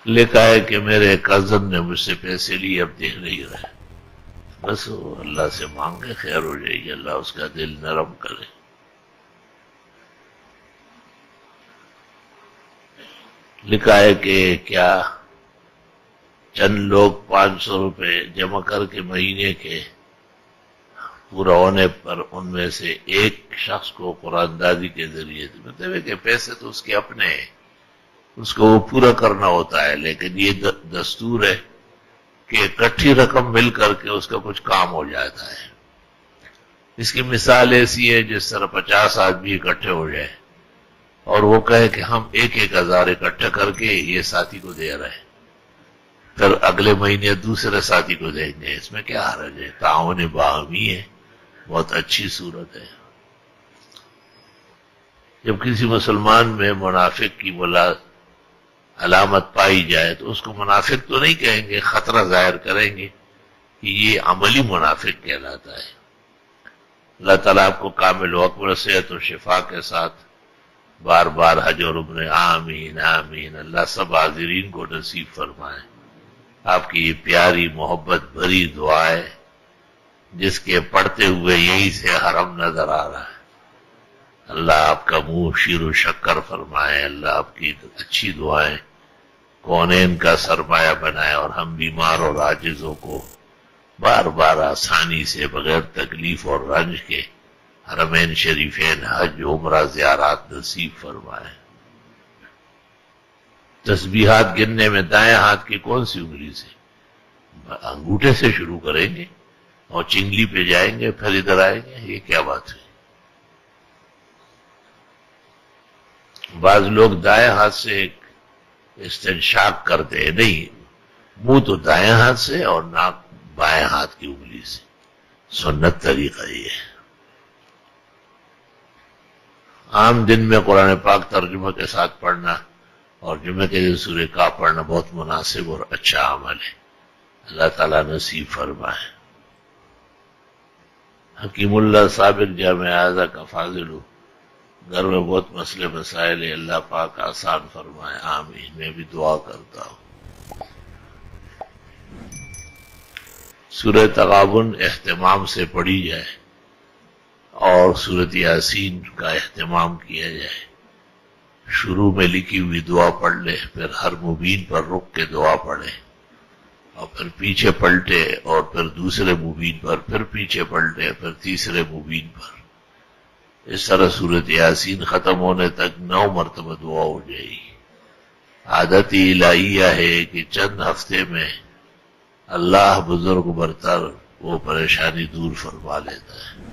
لکھا ہے کہ میرے کزن نے مجھ سے پیسے لیے، اب دیکھ نہیں رہا ہے، بس وہ اللہ سے مانگے خیر ہو جائے گی، اللہ اس کا دل نرم کرے۔ لکھا ہے کہ کیا چند لوگ 500 روپے جمع کر کے مہینے کے پورا ہونے پر ان میں سے ایک شخص کو قرآن دادی کے ذریعے مطلب ہے کہ پیسے تو اس کے اپنے ہیں، اس کو وہ پورا کرنا ہوتا ہے، لیکن یہ دستور ہے کہ اکٹھی رقم مل کر کے اس کا کچھ کام ہو جاتا ہے۔ اس کی مثال ایسی ہے جس طرح 50 آدمی اکٹھے ہو جائے اور وہ کہے کہ ہم 1,000 اکٹھا کر کے یہ ساتھی کو دے رہے ہیں، پھر اگلے مہینے دوسرے ساتھی کو دیں گے، اس میں کیا حرج ہے؟ تعاون باہمی ہے، بہت اچھی صورت ہے۔ جب کسی مسلمان میں منافق کی علامت پائی جائے تو اس کو منافق تو نہیں کہیں گے، خطرہ ظاہر کریں گے کہ یہ عملی منافق کہلاتا ہے۔ اللہ تعالیٰ آپ کو کامل و اکمل صحت و شفا کے ساتھ بار بار حج اور عمرے، آمین آمین، اللہ سب حاضرین کو نصیب فرمائے۔ آپ کی یہ پیاری محبت بھری دعا ہے جس کے پڑھتے ہوئے یہی سے حرم نظر آ رہا ہے۔ اللہ آپ کا منہ شیر و شکر فرمائے، اللہ آپ کی اچھی دعائیں کونین کا سرمایہ بنائے اور ہم بیمار اور عاجزوں کو بار بار آسانی سے بغیر تکلیف اور رنج کے حرمین شریفین حج عمرہ زیارات نصیب فرمائے۔ تسبیحات گننے میں دائیں ہاتھ کی کون سی انگلی سے؟ انگوٹھے سے شروع کریں گے اور چنگلی پہ جائیں گے پھر ادھر آئیں گے، یہ کیا بات ہے؟ بعض لوگ دائیں ہاتھ سے استنشاق کرتے ہیں، نہیں، منہ تو دائیں ہاتھ سے اور ناک بائیں ہاتھ کی انگلی سے، سنت طریقہ یہ ہے۔ عام دن میں قرآن پاک ترجمہ کے ساتھ پڑھنا اور جمعہ کے دن سورہ کاف پڑھنا بہت مناسب اور اچھا عمل ہے، اللہ تعالیٰ نصیب فرمائے۔ حکیم اللہ سابق جامع اعظہ کا فاضل ہوں، گھر میں بہت مسئلے مسائل ہیں، اللہ پاک آسان فرمائے، آمین۔ میں بھی دعا کرتا ہوں۔ سورہ تغابن اہتمام سے پڑھی جائے اور سورۃ یاسین کا اہتمام کیا جائے۔ شروع میں لکھی ہوئی دعا پڑھ لے، پھر ہر مبین پر رک کے دعا پڑھے اور پھر پیچھے پلٹے اور پھر دوسرے مبین پر، پھر پیچھے پلٹے، پھر تیسرے مبین پر۔ اس طرح سورۃ یاسین ختم ہونے تک 9 مرتبہ دعا ہو جائے گی۔ عادت الہیہ ہے کہ چند ہفتے میں اللہ بزرگ برتر وہ پریشانی دور فرما لیتا ہے۔